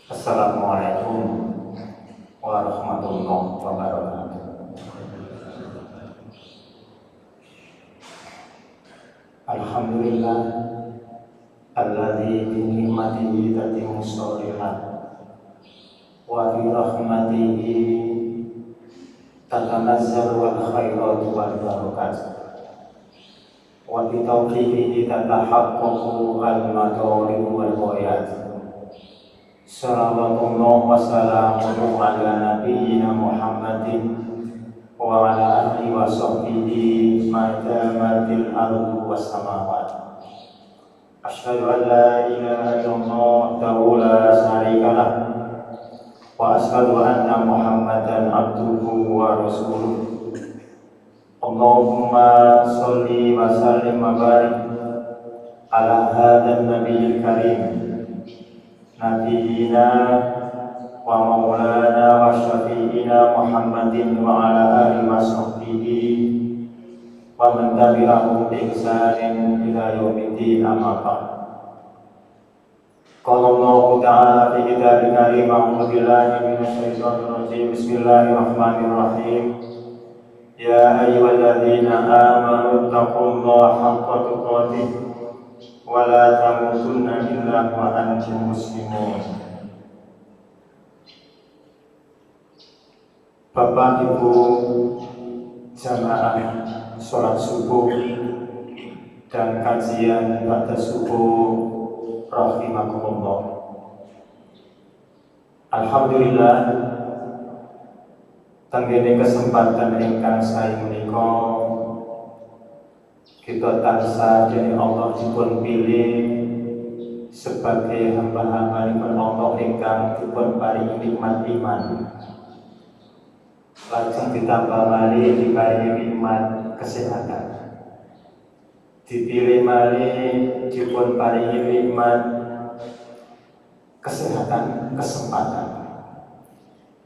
Assalamualaikum warahmatullahi wabarakatuh. Alhamdulillah alladzi bi ni'matihi tatimmu sholihat wa bi rahmatihi tatanazzalu al khairatu wal barakat wa bi tawfiqihi tatahaqqaqu al matalib wal ghayat. Sallallahu wa sallamu ala nabiyyina Muhammadin wa ala alihi wa sahbihi ma damatil ardu was samawat. Asyhadu an la ilaha illallah wahdahu la syarika lah wa asyhadu anna Muhammadan abduhu wa rasuluh. Allahumma sholli wa sallim wa barik ala hadzal nabiyil karim nabiyina wa maulana wa syafi'ina Muhammadin wa ala alihi wa sahbihi wa man tabi'ahum bi ihsanin ila yaumiddin, amma ba'd. Qala Allah ta'ala fi kitabil karim, a'udzu billahi minasy syaithanir rajim. Bismillahirrahmanirrahim. Ya ayyuhalladzina amanu taqullaha haqqa tuqatih wa la tamutunna illa wa antum muslimun. Bapak Ibu jamaah sholat subuh dan kajian pada subuh rahimakumullah. Alhamdulillah tenggene kesempatan ingkang saya menika kita tansah dari Allah dipun pilih sebagai hamba-hamba Allah ingkang dipun paringi nikmat iman. Lajeng ditambah malih diparingi nikmat kesehatan. Dipilih malih dipun paringi nikmat kesehatan, kesempatan.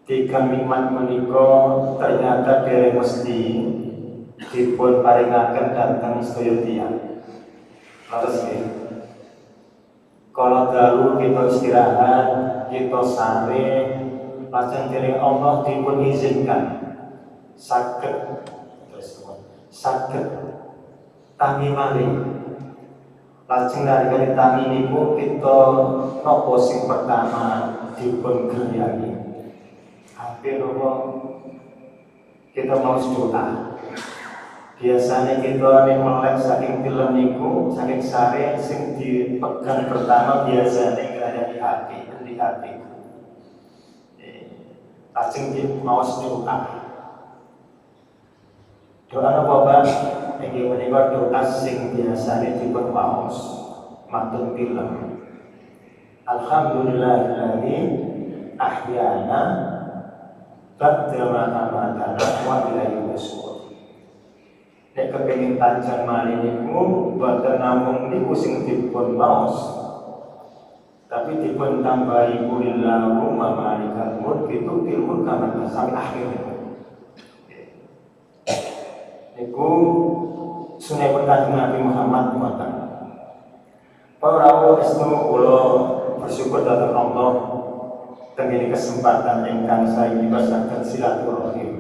Tiga nikmat menika ternyata dereng mesti dipun paringaken dhateng sedaya tiyang. Leres nggih. Kala dalu kita istirahat, kita sare, lajeng dening Allah dipun izinkan saged tangi malih. Lajeng nalika tangi niku kita napa sing pertama dipun gayani. Hampir napa kita mau doa. Biasanya kita nih melek saking film niku, saking sare sing dipegang pertama biasanya ada di hati. Lajeng kita mau doa. Doa apa Pak? Inggih menika doa sing biasanya dipun waos matur film. Alhamdulillahilladzi ahyana ba'da ma amatana wa ilaihi nusyur. Nek kepengin panjang malih niku boten namung niku sing dipun waos, tapi dipun tambahi kulillahu wa malikal mulk itu ilmu kaman sampai akhir. Niku sunahipun Kanjeng Nabi Muhammad muatan. Para rawuh estu kula bersyukur dhateng Allah tengene kesempatan ingkang saya nibasaken silaturahim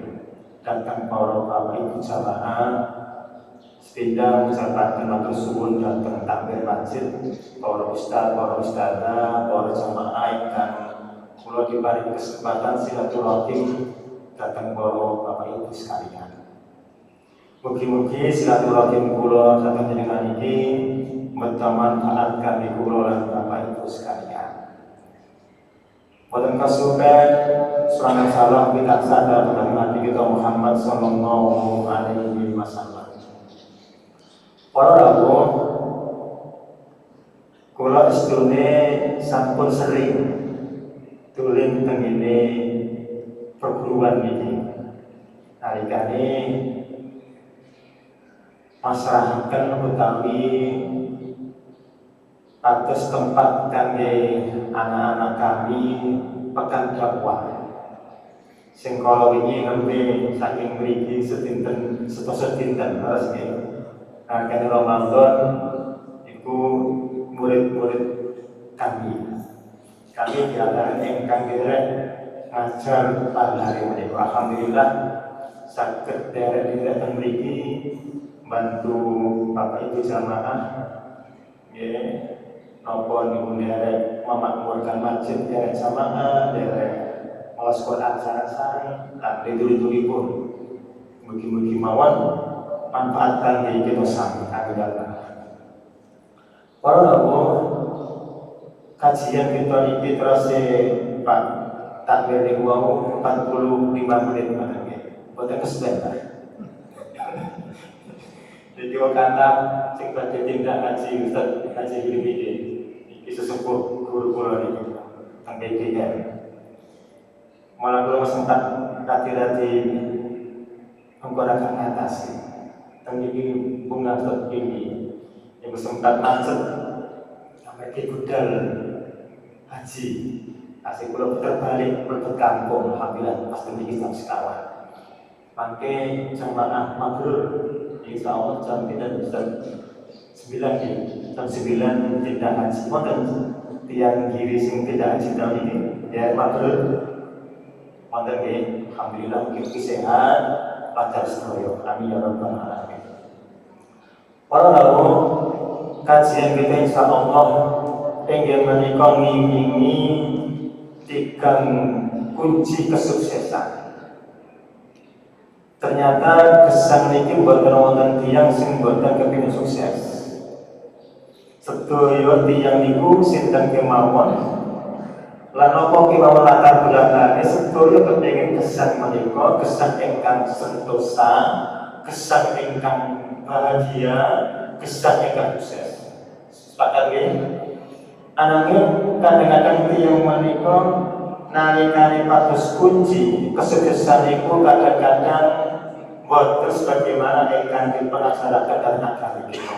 dhateng para bapak ibu jamaah. Sepeda ucapan matur suwun dhateng takmir masjid, para ustaz, para ustazah, para jamaah ingkang kula diparingi kesempatan silaturahim dhateng para bapak ibu sekalian. Mugi-mugi silaturahim kula dhateng jenengan iki meta manfaat kangge kula lan bapak ibu sekalian. Boten kasupen salam salam pitaksana dhateng Nabi kita Muhammad sallallahu alaihi wasallam. Para rawuh kula istune sampun sering tuling tengene perguruan iki. Nalikane masrahaken utawi atas tempat kangge anak-anak kami pekan dakwah. Sing kala wingi nembe saking mriki sedinten leres nggih. Karena Ramadan itu murid-murid kami sami diantara ingkang derek ngajar pada hari ini. Alhamdulillah saged derek teng mriki bantu Bapak Ibu jamaah nggih napa niku derek memakmurkan masjid derek jamaah derek maos Quran sareng-sareng lan dituli-tulipun mugi-mugi mawon manfaat kangge kita sami amin. Para rawuh kajian kita ini terus Pak takbir niku wau 45 menit mangke. Boten kesebentar. Jadi kata sing badhe tindak ngaji Ustaz ngaji iki sesepuh guru kula niki teng PDN. Malah kula sempat kadirati angkara kang atas. Teng iki bunga Ustaz ini yang sempat macet sampai ke budal haji asik kula putar balik ke kampung alhamdulillah pas teniki jam sekawan mangke jamaah mabrur insyaallah jam 9 jam 9 tidak haji wonten tiyang giri sing tidak haji tahun ini ya mabrur wonten nggih alhamdulillah mugi sehat lancar sedaya amin ya rabbal alamin. Para rawuh kajian kita insyaallah inggih menika ngimingi tigang kunci kesuksesan. Ternyata kesan niki mboten wonten tiyang sing mboten kepengin sukses. Sedaya tiyang niku sinten kemawon lan napa kemawon latar belakange sedaya kepengin kesan menika kesan ingkang sentosa, kesan ingkang bahagia, kesan ingkang sukses. Sepakat nggih? Ananging kadang-kadang tiyang menika nalikane pados kunci kesuksesan iku kadang-kadang boten sebagaimana ingkang dilaksanakan dalam agama kita.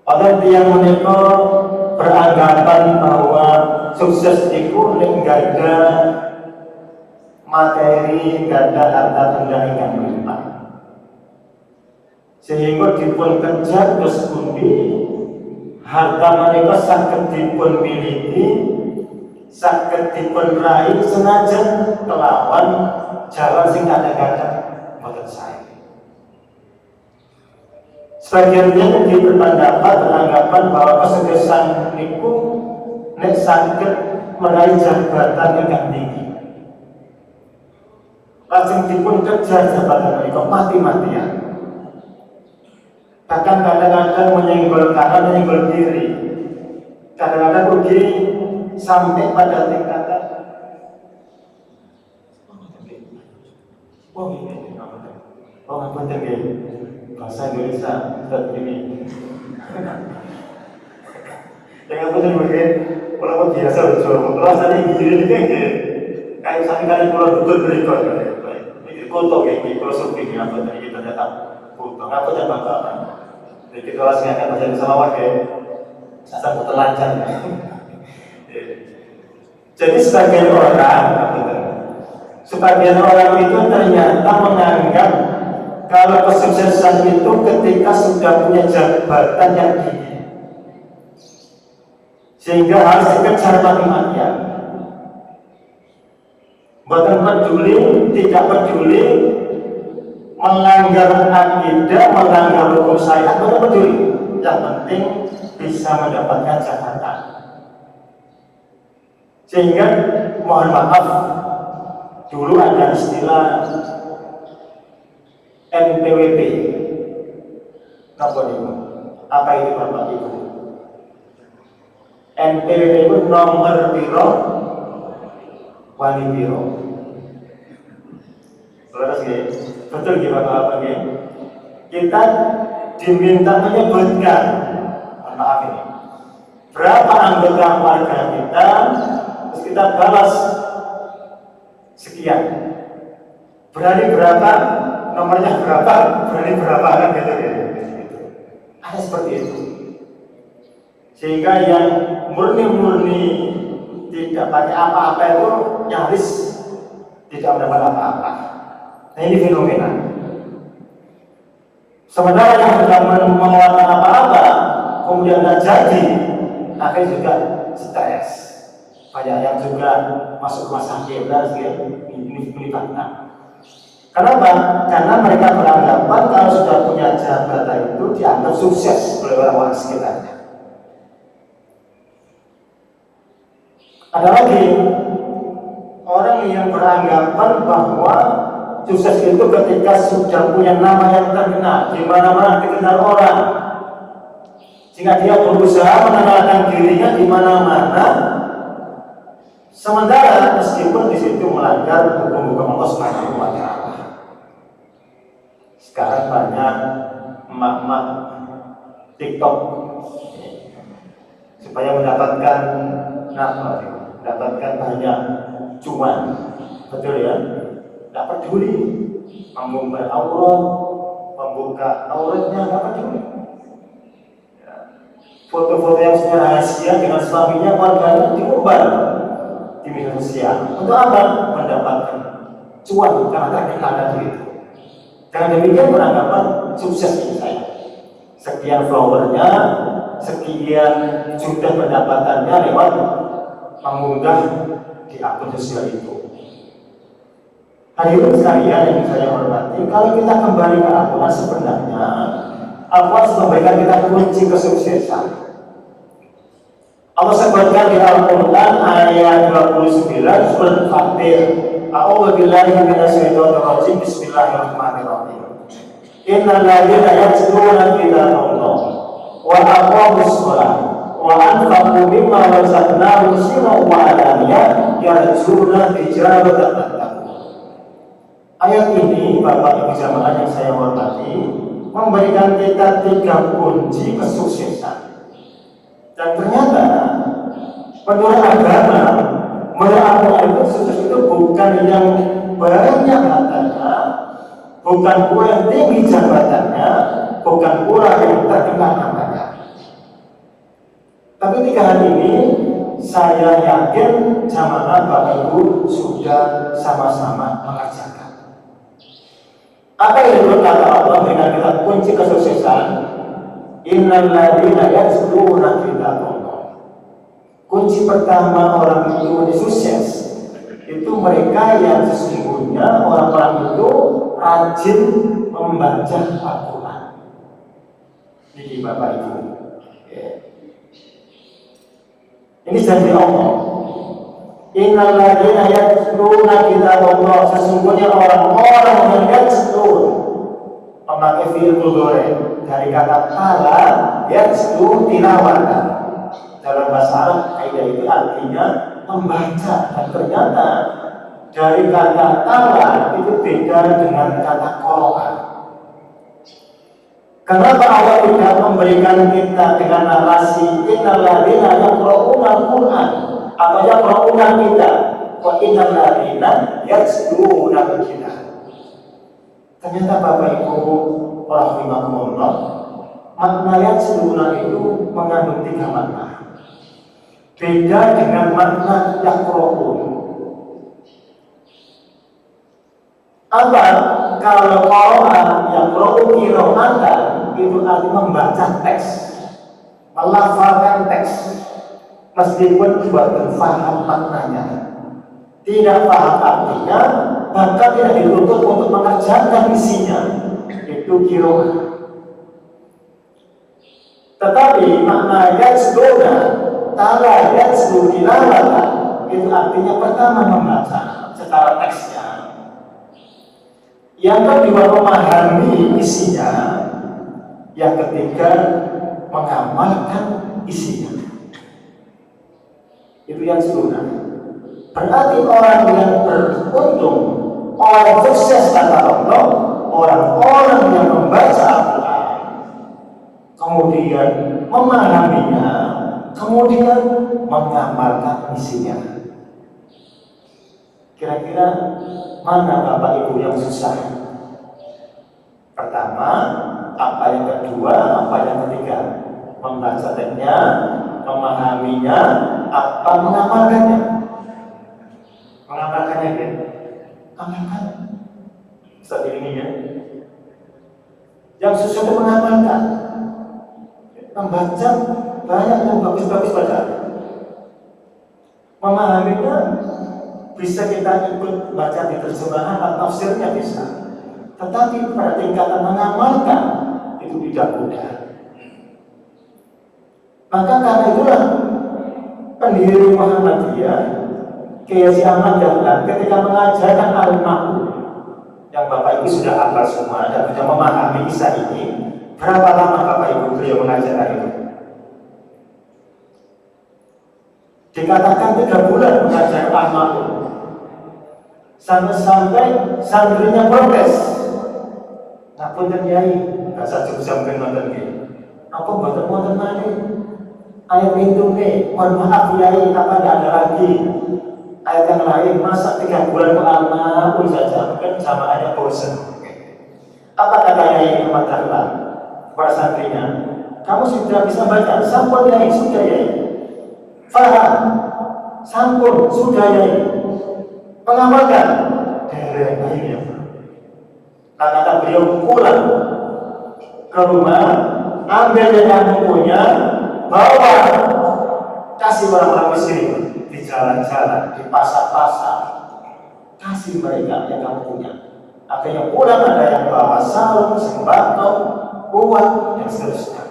Ada tiyang menika beranggapan bahwa sukses iku nek gada materi, gada harta benda ingkang melimpah. Sehingga dipun kejar terus pundi harta menika saged dipun miliki, saged dipun raih senajan kelawan jalan sing kadang-kadang boten sae. Sebagian yang berpendapat beranggapan bahwa kesuksesan niku nek saged meraih jabatan ingkang tinggi. Lajeng dipun kejar jabatan menika mati-matian. Bahkan kadang-kadang menyenggol kanan, menyenggol kiri. Kadang-kadang rugi sampai pada tingkatan apa tadi bahasa Indonesia seperti ini. Yang apa tadi mungkin kalau biasa lucu, rasanya gini kan kayak sekali kalau betul berikut. Ini kotor kayak kalau shopping apa tadi kita datang kotor, apa tadi apa? Jadi kita langsung akan baca bersama warga asal betul lancar. Jadi sebagian orang itu ternyata menganggap kalau kesuksesan itu ketika sudah punya jabatan yang tinggi sehingga harus dikejar mati-matian. Bukan peduli, tidak peduli melanggar akidah, melanggar hukum syariat, bukan peduli. Yang penting bisa mendapatkan jabatan. Sehingga mohon maaf, dulu ada istilah NPWP. Apa itu Bapak Ibu? NPWP itu nomor biro wali biro. Terus ya, betul gimana ya? Kita diminta menyebutkan, maaf ini, berapa anggota keluarga kita, terus kita balas sekian. Berani berapa, nomornya berapa, berani berapa kan gitu ya. Ada seperti itu. Sehingga yang murni-murni tidak pakai apa-apa itu nyaris tidak mendapat apa-apa. Nah ini fenomena. Sementara yang sudah mengeluarkan apa-apa kemudian tidak jadi, akhirnya juga stres. banyak yang juga masuk rumah sakit dan ini fakta. Kenapa? Karena mereka beranggapan kalau sudah punya jabatan itu dianggap sukses oleh orang-orang sekitarnya. Ada lagi orang yang beranggapan bahwa sukses itu ketika sudah punya nama yang terkenal, di mana-mana dikenal orang, sehingga dia berusaha mengenalkan dirinya di mana-mana. Sementara meskipun di situ melanggar hukum-hukum Allah Subhanahu wa Ta'ala. Sekarang banyak emak-emak TikTok supaya mendapatkan mendapatkan banyak cuan, betul ya? Tidak peduli membongkar aurat, membuka auratnya, tidak peduli. Foto-foto yang sudah rahasia dengan suaminya, keluarganya diumbar di media sosial. Untuk apa? Mendapatkan cuan karena terkenal dari itu. Dengan demikian beranggapan sukses ini saya. Sekian followernya, sekian juta pendapatannya lewat mengunggah di akun sosial itu. Hadirin sekalian yang saya hormati, kalau kita kembali ke Al-Quran, sebenarnya Al-Quran memberikan kita kunci kesuksesan. Allah sebutkan di Al-Quran ayat 29 surat Fatir. A'udzu billahi minasyaitonir rajim. Bismillahirrahmanirrahim. Innal ladzina yatluna kitaballah wa aqamus shalah wa anfaqu mimma razaqnahum sirran wa alaniyah yarjuna tijaratan lan taqwa. Ayat ini Bapak Ibu jamaah yang saya hormati memberikan kita 3 kunci kesuksesan. Dan ternyata menurut agama, menurut agama itu sukses itu bukan yang banyak hartanya, bukan pula yang tinggi jabatannya, bukan pula yang terkenal namanya. Tapi 3 hal ini saya yakin jamaah Bapak Ibu sudah sama-sama mengerjakan. Apa yang berkata Allah dengan kita kunci kesuksesan? Innal ladzina yatluna kitaballah. Kunci pertama orang itu menjadi sukses itu mereka yang sesungguhnya orang-orang itu rajin membaca Al-Quran. Jadi Bapak Ibu, ini janji Allah. Innal ladzina yatluna kitaballah, sesungguhnya orang-orang yang yatlun, memakai fi'il mudhari dari kata tala, yatlu tilawatan. Dalam bahasa Arab kaidah itu artinya membaca, dan ternyata dari kata tala itu beda dengan kata qara'a. Kenapa Allah tidak memberikan kita dengan narasi innal ladzina yaqra'una al-Qur'an atau yaqra'una kita wa innal ladzina yatluna kita? Ternyata Bapak Ibu rahimakumullah, makna yatluna itu mengandung 3 makna. Beda dengan makna yaqra'un. Apa? Kalau qara'a yaqra'u qira'atan itu artinya membaca teks, melafalkan teks, meskipun bukan faham maknanya, tidak paham artinya, bahkan tidak dituntut untuk mengerjakan isinya, itu qira'ah. Tetapi makna yatluna tala yatlu tilawatan itu artinya pertama membaca secara teksnya, yang kedua memahami isinya, yang ketiga mengamalkan isinya. Itu yang sunnah. Berarti orang yang beruntung, orang sukses kata Allah, orang-orang yang membaca Al-Quran, kemudian memahaminya, kemudian mengamalkan isinya. Kira-kira mana Bapak Ibu yang susah? Pertama, apa yang kedua, apa yang ketiga? Membaca teksnya, memahaminya, apa mengamalkannya? Mengamalkannya kan? Amalkan. Seperti ini ya. Yang susah itu mengamalkan. Membaca banyak yang bagus-bagus bacaan. Memahaminya bisa kita ikut baca di terjemahan atau tafsirnya bisa. Tetapi pada tingkatan mengamalkan itu tidak mudah. Maka karena itulah pendiri Muhammadiyah Kiai Haji Ahmad Dahlan ketika mengajarkan al-ma'un yang Bapak Ibu sudah hafal semua dan sudah memahami kisah ini, berapa lama Bapak Ibu beliau mengajarkan itu? Dikatakan 3 bulan mengajar al-ma'un, sampai santrinya protes. Ngapunten Yai, bahasa Jogja mungkin nonton nggih. Apa mboten malih? Ayat itu nih, mohon maaf Yai, apa tidak ada lagi ayat yang lain? Masa 3 bulan ke al-ma'un saja, mungkin jamaahnya bosan. Apa kata Yai Ahmad Dahlan para santrinya? Kamu sudah bisa baca? Sampun Yai, sudah Yai. Faham? Sampun, sudah Yai. Mengamalkan? Dereng akhirnya. Kata beliau pulang ke rumah, ambil yang punya, bawa, kasih orang-orang miskin di jalan-jalan, di pasar-pasar, kasih mereka yang kamu punya. Akhirnya pulang ada yang bawa sarung, sembako, uang, dan seterusnya.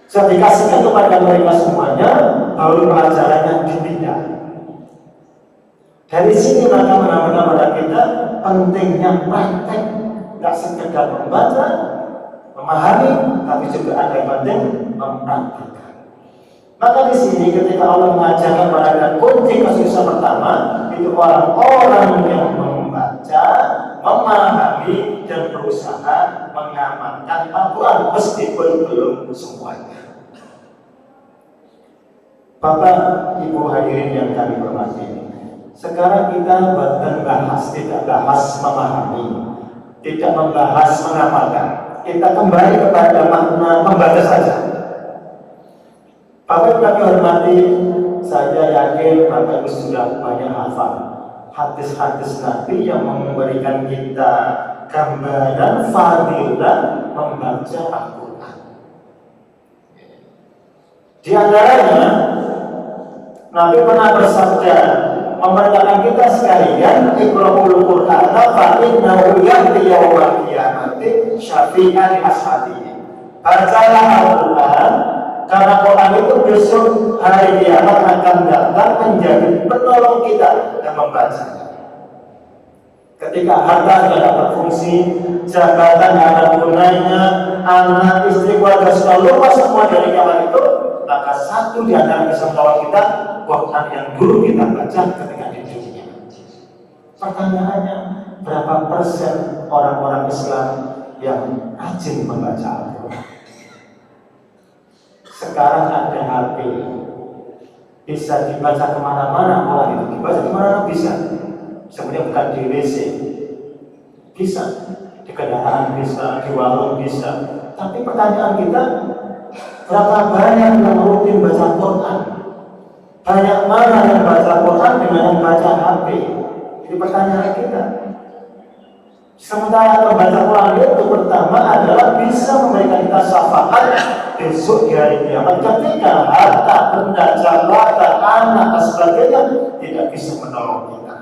Saya dikasihkan kepada mereka semuanya, baru pelajarannya dipindah. Dari sini maka benar-benar pada kita pentingnya praktek, tidak sekedar membaca, memahami, tapi juga ada yang penting mempraktikkan. Maka di sini ketika Allah mengajarkan pada kunci kesuksesan pertama itu orang-orang yang membaca, memahami dan berusaha mengamalkan Al-Quran meskipun belum semuanya. Bapak, Ibu hadirin yang kami hormati, sekarang kita bukan bahas, tidak bahas memahami, tidak membahas mengamalkan. Kita kembali kepada makna membaca saja. Bapak Ibu kami hormati, saya yakin Bapak Ibu sudah banyak hafal hadis-hadis Nabi yang memberikan kita gambaran fadilah membaca Al-Quran. Di antaranya Nabi pernah bersabda memerintahkan kita sekalian iqra'ul Qur'ana fa innahu ya'ti yaumal qiyamati syafi'an li ashabihi. Bacalah Al-Quran karena Quran itu besok hari kiamat akan datang menjadi penolong kita yang membacanya. Ketika harta tidak berfungsi, jabatan tidak ada gunanya, anak, istri, keluarga sudah lupa semua dari kiamat itu, maka satu di antara bisa menolong kita Quran yang dulu kita baca ketika di dunia. Pertanyaannya, berapa persen orang-orang Islam yang rajin membaca Al-Quran? Sekarang ada HP, bisa dibaca kemana-mana, Quran itu dibaca kemana-mana bisa. Sebenarnya bukan di WC, bisa di kendaraan, bisa di warung, bisa. Tapi pertanyaan kita, berapa banyak yang rutin baca Quran? Banyak mana yang baca Quran dengan yang baca HP? Jadi pertanyaan kita. Sementara membaca Quran itu pertama adalah bisa memberikan kita syafaat besok di hari kiamat ketika harta, benda, jabatan, anak dan sebagainya tidak bisa menolong kita.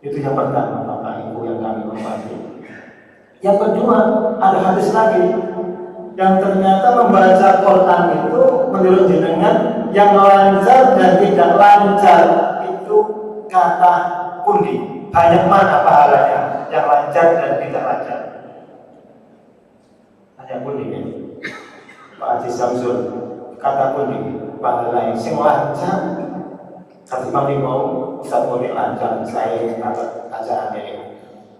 Itu yang pertama, Bapak Ibu yang kami hormati. Yang kedua, ada hadis lagi yang ternyata membaca Quran itu menurut jenengan yang lancar dan tidak lancar itu kata pundi. Banyak mana pahalanya yang lancar dan tidak lancar? Hanya pundi ya? Pak Haji Samsul kata pundi pahala yang sing lancar. Kata kami mau Ustaz Muni lancar, saya kata ajarannya ini.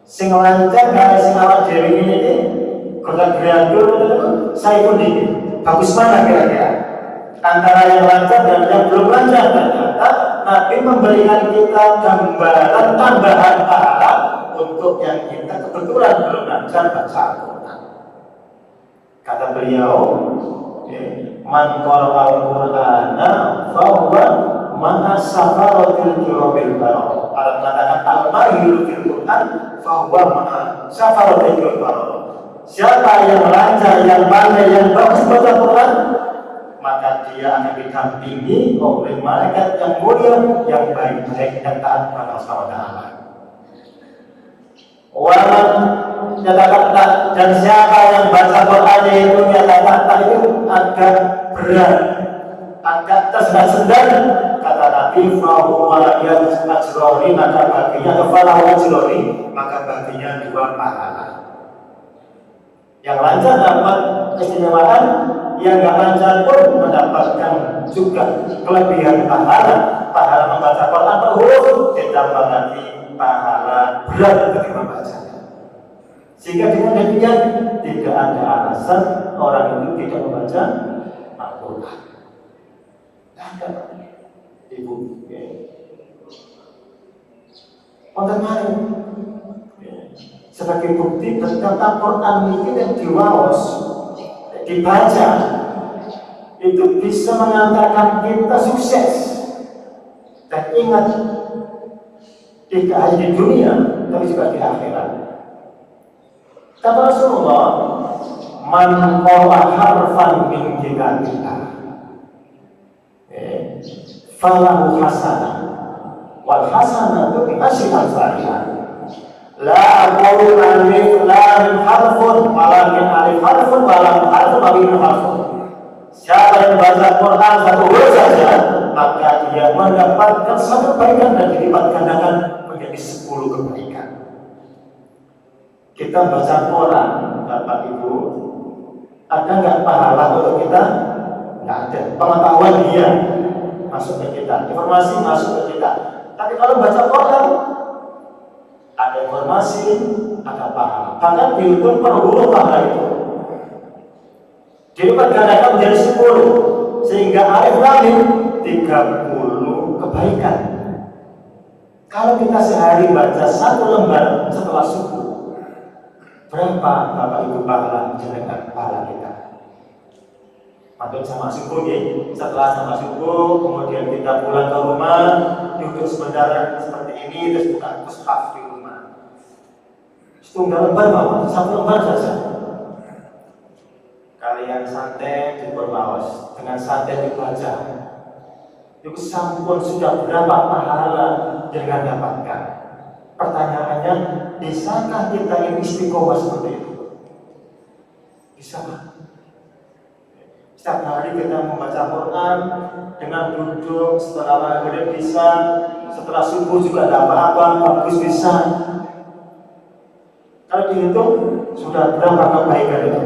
Sing lancar dari sing awak dewi ini kota Grandul, saya pundi. Bagus mana kira-kira? Antara yang lancar dan yang belum lancar ternyata Nabi memberikan kita gambaran tambahan pahala untuk yang kita kebetulan belum lancar baca Al-Quran. Kata beliau, man qara'a al-Qur'ana fa huwa ma'a safaratil kirabil bararah. Kalau mengatakan al-mahir fil Quran fa huwa ma'a safaratil kirabil bararah. Siapa yang lancar, yang pandai, yang bagus baca Quran, maka dia akan didampingi oleh malaikat yang mulia, yang baik-baik dan taat kepada Allah Subhanahu wa taala. Waman yatatakta, dan siapa yang baca Quran itu yatatakta itu agak berat, agak tersendat-sendat, kata Nabi fahuwa yajrori, maka baginya kefalahu yajrori, maka baginya 2 pahala. Yang lancar dapat keistimewaan, yang gak lancar pun mendapatkan juga kelebihan pahala. Pahala membaca Quran per huruf ditambah lagi pahala berat ketika membacanya. Sehingga dengan demikian tidak ada alasan orang itu tidak membaca Al-Quran. Ada ibu, otomatis sebagai bukti betapa Quran ini yang diwaos, dibaca, itu bisa mengantarkan kita sukses. Dan ingat, tidak hanya di dunia, tapi juga di akhirat. Kata Rasulullah, man qala harfan min kitabillah falahu hasanah wal hasanatu bi asyri amsalha. La aqulu alif lam harfun walakin alif harfun wa lam harfun wa mim harfun. Siapa yang baca Quran 1 huruf saja, maka dia mendapatkan 1 kebaikan dan dilipat gandakan menjadi 10 kebaikan. Kita baca Quran, Bapak Ibu, ada nggak pahala untuk kita? Nggak ada. Pengetahuan dia masuk ke kita, informasi masuk ke kita. Tapi kalau baca Quran, ada informasi, ada pahala. Bahkan dihitung per huruf pahala itu. Dilipat gandakan menjadi 10, sehingga alif lam mim 30 kebaikan. Kalau kita sehari baca 1 lembar setelah subuh, berapa Bapak Ibu pahala jenengan pahala kita? Atau sama subuh ya, setelah sama subuh, kemudian kita pulang ke rumah, duduk sebentar seperti ini, terus buka mushaf di rumah. Setunggal lembar Bapak, 1 lembar saja. Kalian santai di bermawas, dengan santai dibaca. Itu sampun sudah berapa pahala dengan dapatkan? Pertanyaannya, bisakah kita ini istiqomah seperti itu? Bisakah? Setiap hari kita membaca Quran dengan duduk, setelah maghrib bisa, setelah subuh juga ada apa-apa, bagus bisa. Kalau dihitung, sudah berapa kebaikan itu?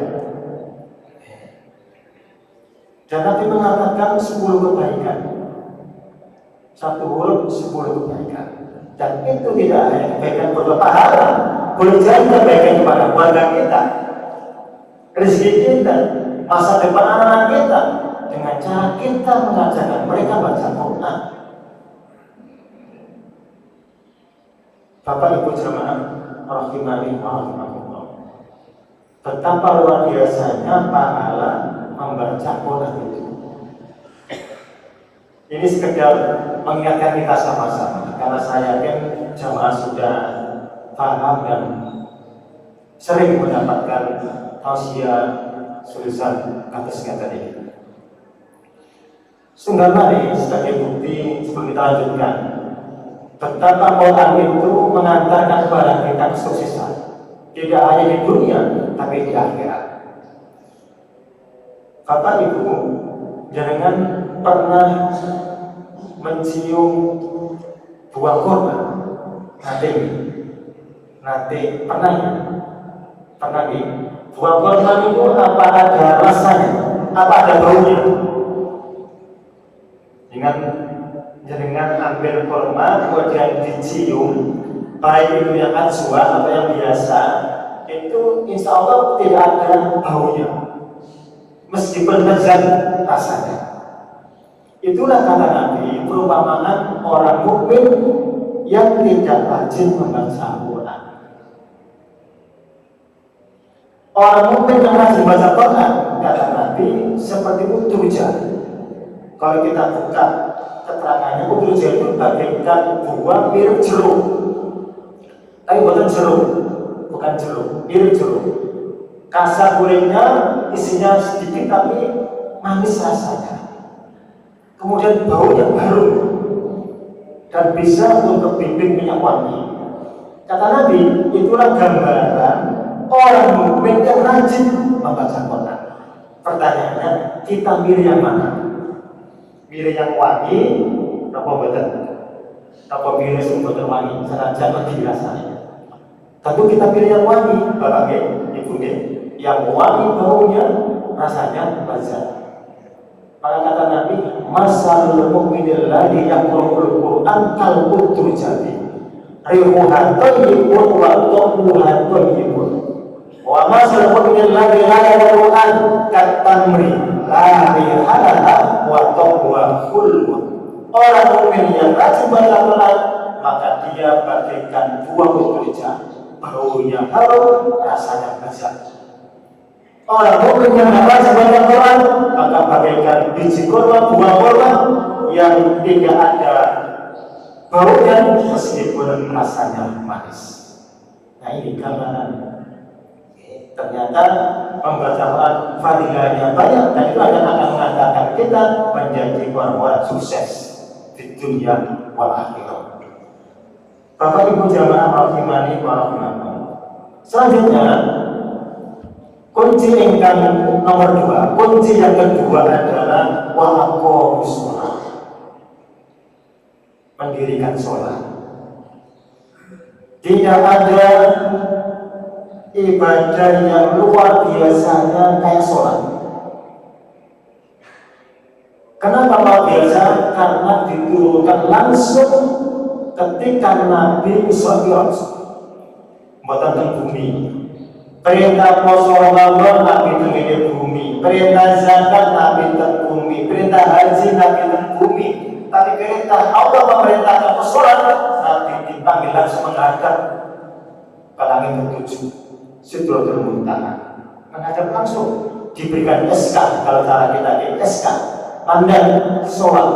Dan Nabi mengatakan 10 kebaikan. 1 huruf 10 kebaikan. Dan itu tidak hanya kebaikan berupa pahala, boleh jadi kebaikan kepada keluarga kita, rezeki kita, masa depan anak-anak kita, dengan cara kita mengajarkan mereka baca Quran. Bapak Ibu jemaah rahimani wa rahimakumullah, betapa luar biasanya pahala membaca Quran itu. Ini sekedar mengingatkan kita sama-sama, karena saya yakin jemaah sudah paham dan sering mendapatkan tausiah tulisan atas kata ini. Sungguh mari sebagai bukti sebelum kita lanjutkan, betapa Quran itu mengantarkan kepada kita kesuksesan, tidak hanya di dunia tapi di akhirat. Bapak Ibu, jangan pernah mencium buah kurma? Nanti pernah ya? Pernah ya? Buah kurma itu apa ada rasanya? Apa ada baunya? Dengan ambil kurma kemudian dicium, baik itu yang ajwa atau yang biasa, itu insya Allah tidak ada baunya, meskipun lezat rasanya. Itulah kata Nabi, perumpamaan orang mukmin yang tidak rajin membaca Al-Quran. Orang mukmin yang rajin membaca Quran, kata Nabi, seperti utruja. Kalau kita buka keterangannya, utruja itu bagaikan buah mirip jeruk, tapi bukan jeruk, mirip jeruk. Kasar kulitnya, isinya sedikit tapi manis rasanya, kemudian baunya harum, dan bisa untuk bibit minyak wangi. Kata Nabi, itulah gambaran orang mukmin yang rajin membaca Quran. Pertanyaannya, kita milih yang mana? Milih yang wangi, apa betul? Apa milih yang betul wangi? Senajan lebih rasanya. Tentu kita pilih yang wangi, Bapak Ibu, yang wangi baunya, rasanya lezat. Maka kata Nabi, masalul mu'minil ladzi yaqra'ul Qur'an kal utrujati. Rihuha thayyibun wa tuhuha thayyibun. Wa masalul mu'minil ladzi la yaqra'ul Qur'an kat tamri la rihalaha wa tuhuha khulwa. Orang mukmin yang rajin baca Quran, maka dia bagaikan buah utruja, baunya harum, rasanya lezat. Orang mukmin yang rajin baca Quran, maka bagaikan biji kurma, buah kurma yang tidak ada baunya meskipun rasanya manis. Nah, ini gambaran. Ternyata membaca Quran fadilahnya banyak, dan itu akan mengantarkan kita menjadi orang-orang sukses di dunia wal akhirah. Bapak Ibu jamaah rahimani wa rahimakumullah. Selanjutnya, kunci ingkang nomor 2, kunci yang kedua adalah waqamus shalah. Mendirikan sholat. Tidak ada ibadah yang luar biasanya kayak sholat. Kenapa luar biasa? Karena diturunkan langsung ketika Nabi Isra Mi'raj, buatan teng bumi. Perintah poso Ramadan Nabi teng bumi, perintah zakat Nabi teng bumi, perintah haji Nabi teng bumi. Tapi perintah Allah memerintahkan sholat, Nabi dipanggil langsung menghadap ke langit ketujuh, Sidratul Muntaha, menghadap langsung, diberikan SK. Kalau cara kita di SK, pandang sholat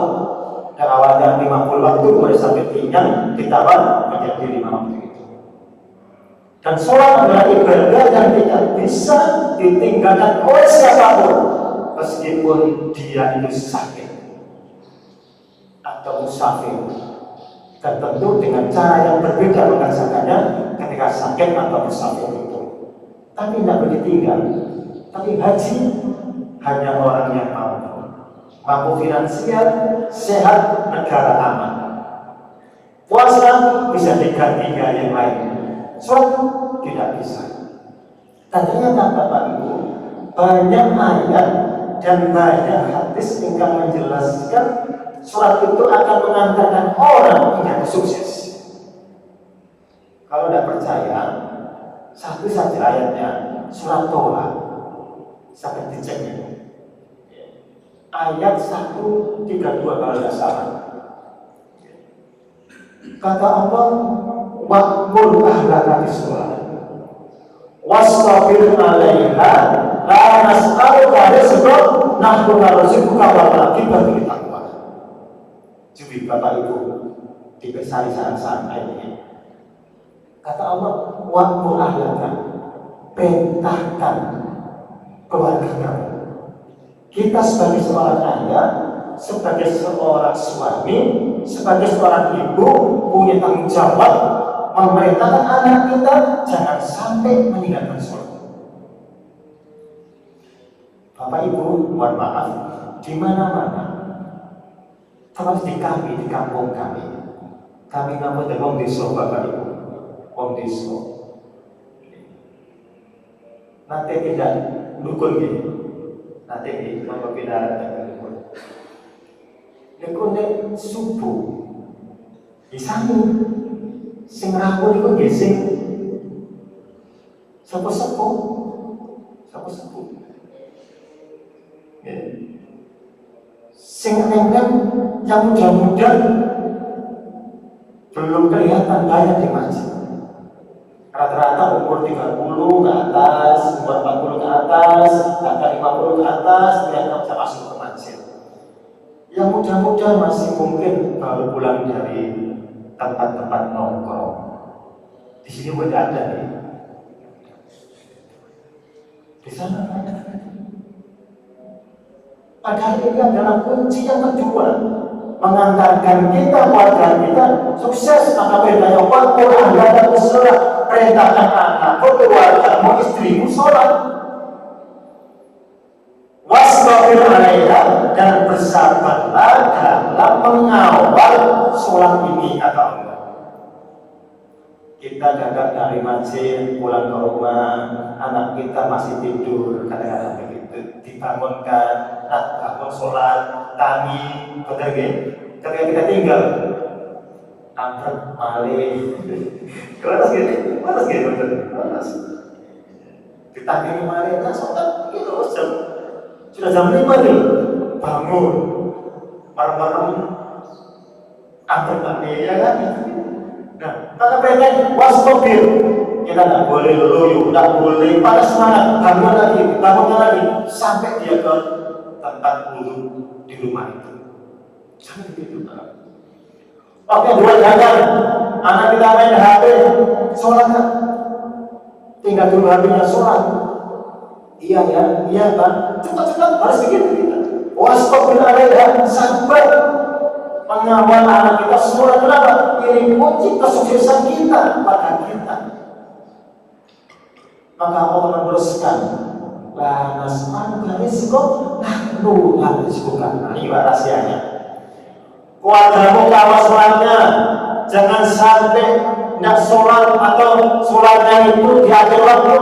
yang awalnya 50 waktu mulai sampai tinggal ditambah menjadi 5 waktu itu. Dan sholat adalah ibadah yang tidak bisa ditinggalkan oleh siapapun, meskipun dia itu sakit atau musafir, dan tentu dengan cara yang berbeda mengerjakannya ketika sakit atau musafir itu. Tapi tidak boleh ditinggal. Tapi haji hanya orang yang mampu finansial, sehat, negara aman. Puasa bisa diganti dengan yang lain, sholat tidak bisa. Dan ternyata Bapak Ibu, banyak ayat dan banyak hadis yang menjelaskan sholat itu akan mengantarkan orang menjadi sukses. Kalau tidak percaya, satu saja ayatnya, surat Toha, sampai diceknya. Ayat 132 kalau tidak salah. Kata Allah, waqul ahlaka bis-shalah wastabir 'alaiha la nas'aluka rizqan nahnu narzuquka wal 'aqibatu lit-taqwa. Jadi Bapak Ibu dibesari saran-saran ayat ini. Kata Allah, waqul ahlaka, perintahkan keluarga kamu. Kita sebagai seorang ayah, sebagai seorang suami, sebagai seorang ibu, punya tanggung jawab memerintahkan anak kita jangan sampai meninggalkan sholat. Bapak Ibu, mohon maaf, di mana-mana, terus di kami, di kampung kami namun dari wong desa, Bapak Ibu, wong desa. Nanti tidak dukun gitu. Nanti di nomor pindahan dan dukun. Dukun subuh, di sana, sing rampun itu gesing, sepuh-sepuh. Sing eneng yang muda-muda belum kelihatan banyak di masjid. Rata-rata umur 30 ke atas, umur 40 ke atas, bahkan 50 ke atas, ternyata bisa masuk ke masjid. Yang muda-muda masih mungkin baru pulang dari tempat-tempat nongkrong. Di sini udah ada nih. Di sana banyak. Padahal ini adalah kunci yang kedua, mengantarkan kita, keluarga kita sukses. Maka perintahnya Al-Quran dan Sunnah, perintahkan anak, keluargamu, istrimu sholat. Wasbir 'alaiha, dan bersabarlah dalam mengawal sholat ini, kata Allah. Kita datang dari masjid, pulang ke rumah, anak kita masih tidur, kadang-kadang begitu, dibangunkan, bangun sholat, tangi, betul gak? Ketika kita tinggal, angkat, malih, keras gini, betul, keras. Ditagih malih, kan sholat, gitu, sudah jam 5 nih, bangun, malam-malam, angkat malih, ya kan? Nah, maka perintah wasbir, kita tidak boleh loyo, tidak boleh pada semangat, bangun lagi, sampai dia ke tempat wudhu di rumah itu. Jangan begitu, Pak. Oke, buat jalan, anak kita main HP, sholat kan? Tinggal dulu HP-nya sholat. Iya Pak. Cepat-cepat harus begitu kita. Wasbir 'alaiha, sabar. Mengawal anak kita semua. Kenapa? Ini kunci kesuksesan kita pada kita. Maka Allah meneruskan, la nas'aluka rizqan nahnu narzuquka. Ini rahasianya. Keluargamu kawal sholatnya, jangan sampai tidak sholat atau sholatnya itu diatur waktu.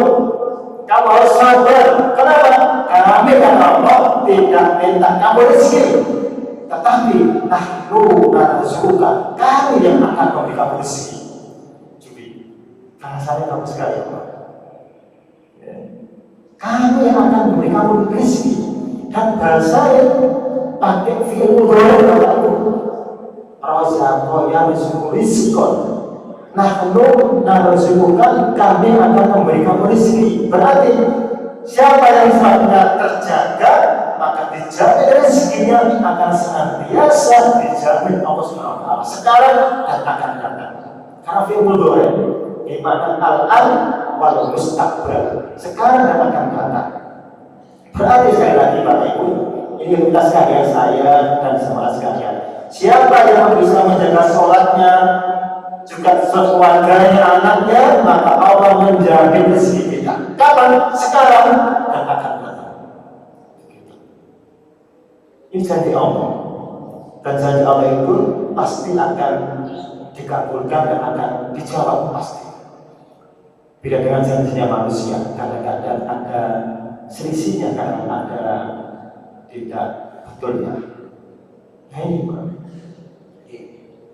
Kamu harus sabar. Kenapa? Kami kata Allah tidak minta kamu rezeki, tetapi nahnu narzuquka, kami yang akan memberi kamu rezeki. Jadi bahasanya bagus sekali, Pak. Kami yang akan memberi kamu rezeki, dan bahasa yang pakai fi'il mudhari itu razaqo yarzuqu rizqan, nahnu narzuquka, kami akan memberi kamu rezeki. Berarti siapa yang sifatnya terjaga, maka dijamin rezekinya akan senantiasa dijamin Allah Subhanahu wa taala sekarang dan akan datang. Karena fi'il mudhari dimana al-an wal mustaqbal, sekarang dan akan datang. Berarti sekali lagi Bapak Ibu, ini tugas sekalian saya dan semua sekalian. Siapa yang bisa menjaga sholatnya, juga keluarganya, anaknya, maka Allah menjamin rezeki kita. Kapan? Sekarang dan akan datang. Ini janji Allah, dan janji Allah itu pasti akan dikabulkan dan akan dijawab pasti. Beda dengan janjinya manusia, kadang-kadang ada selisihnya, kadang ada tidak betulnya. Nah ini Pak.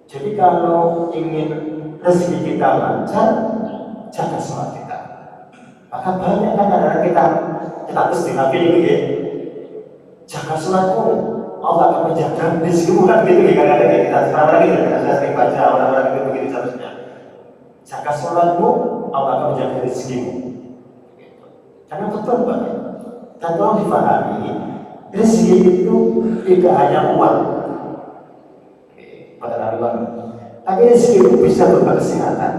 Jadi kalau ingin rezeki kita lancar, jaga sholat kita. Maka banyak kan kadang-kadang kita terus dinafi ini ya. Jaga sholatmu, Allah akan menjaga rezekimu, kan gitu ya. Kadang-kadang kita sekarang lagi kita sering baca orang-orang itu begitu seharusnya. Jaga sholatmu, Allah akan menjaga rezekimu. Karena betul Pak. Dan tolong dipahami, rezeki itu tidak hanya uang, tapi rezeki itu bisa berupa kesehatan,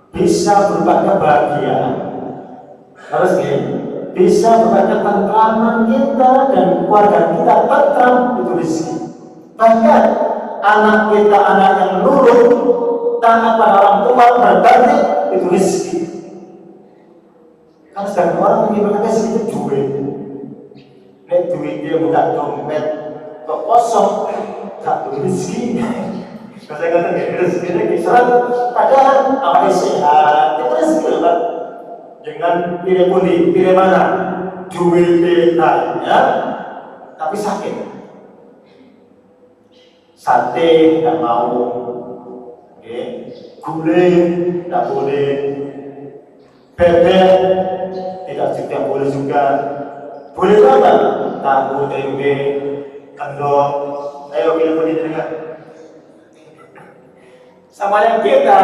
bisa berupa kebahagiaan, terus bisa berupa ketentraman kita dan keluarga kita tentram, itu rezeki. Bahkan anak kita, anak yang nurut, taat pada orang tua, berbakti, itu rezeki. Karena sedang orang mengibarkan rezeki itu duit. Nek duit dia bukan dompet kok kosong, gak duit rezeki. Saya kata rezeki ini kisaran, padahal awalnya sehat, itu rezeki Pak. Jangan pilih kuning, pilih mana? Duit ya, tapi sakit. Sate tidak mau, gulai tidak boleh, bebek tidak boleh juga. Boleh apa? Tahu, tempe, kendor. Ayo pilih kuning dengan. Sama yang kita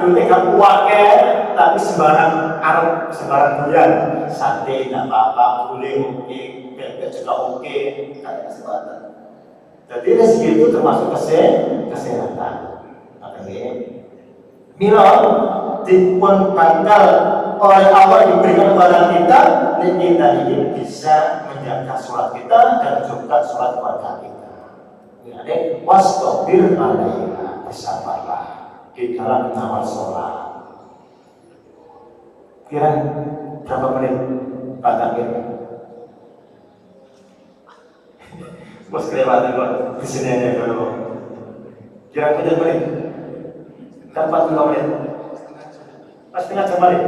dulu tinggal uangnya, tapi sembarang arep, sembarang bulan. Sate tidak apa-apa, gulai oke, bebek juga oke, kayak kesempatan. Jadi rezeki itu termasuk kesehatan. Makanya Milo dipun bakal oleh Allah diberikan kepada kita, dan kita ini bisa menjaga sholat kita dan juga sholat keluarga kita. Jadi wastabir alaiha, bersabarlah di dalam mengawal sholat. Kira berapa menit Pak Takir? Bos kelewatan kok di sini aja kalau kira berapa menit? Kan 45 menit. Pas setengah jam balik.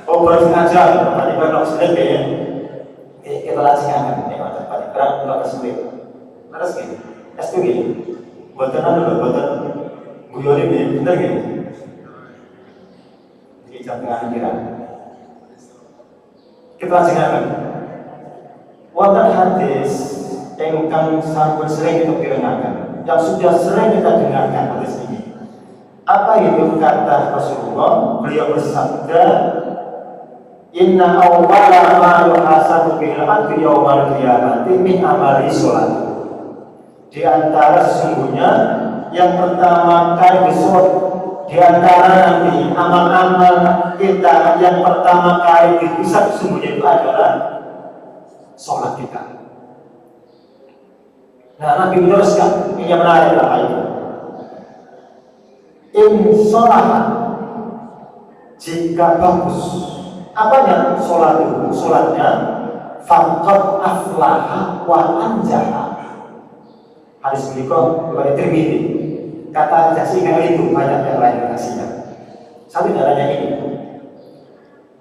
Oh baru setengah jam, nanti baru sedikit ya. Kita langsungkan, ya Pak. Kurang 15 menit. Terus gini, es itu gini. Buatan dulu, buatan guyori ini, bener gini. Di jam tengah kira. Kita langsungkan. Wonten hadis engkang sampun sering kita dengarkan, yang sudah sering kita dengarkan hadis ini. Apa itu kata Rasulullah? Beliau bersabda, Inna awwala ma yuhasabu bil abdi yaumal qiyamati min amali sholat. Di antara sesungguhnya yang pertama kali disebut, di antara nanti amal-amal kita yang pertama kali dihisab sesungguhnya itu adalah sholat kita. Nah, Nabi meneruskan, ini yang menarik lah itu. In sholat, jika bagus, apanya sholat itu? Sholatnya faqad aflaha wa anjaha. Hadis berikut riwayat Tirmidzi. Kata jasingnya itu banyak yang lain kasihnya. Satu caranya ini.